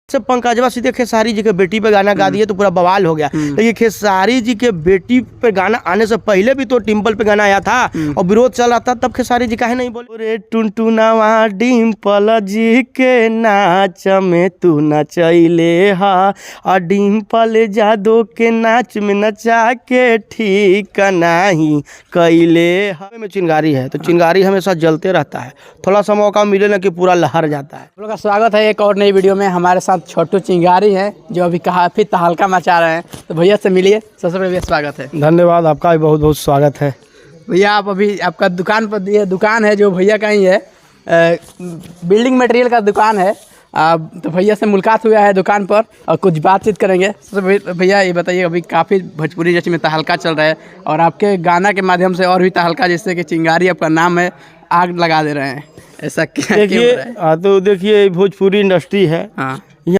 से पंकजवा सीधे खेसारी जी के बेटी पे गाना गा दिए तो पूरा बवाल हो गया। लेकिन खेसारी जी के बेटी पे गाना आने से पहले भी तो डिम्पल पे गाना आया था और विरोध चल रहा था, तब खेसारी जी काहे नहीं बोले? रे टुनटुनावा डिम्पल जी के नाच में तू नचैले हा और डिम्पल जादो के नाच में नचा के ठीक नहीं कैले। हमें में चिंगारी है तो चिंगारी हमेशा जलते रहता है, थोड़ा सा मौका मिले ना कि पूरा लहर जाता है। आप लोग का स्वागत है एक और नई वीडियो में। हमारे साथ छोटू चिंगारी हैं जो अभी काफ़ी तहलका मचा रहे हैं, तो भैया से मिलिए। सबसे पहले भैया स्वागत है। धन्यवाद, आपका भी बहुत बहुत स्वागत है। भैया आप अभी आपका दुकान पर, ये दुकान है जो भैया का ही है, बिल्डिंग मटेरियल का दुकान है। तो भैया से मुलाकात हुआ है दुकान पर और कुछ बातचीत करेंगे। सबसे भैया ये बताइए, अभी काफ़ी भोजपुरी इंडस्ट्री में तहलका चल रहा है और आपके गाना के माध्यम से और भी तहलका, जैसे कि चिंगारी आपका नाम है, आग लगा दे रहे हैं, ऐसा क्या? देखिए तो देखिए भोजपुरी इंडस्ट्री है, हाँ,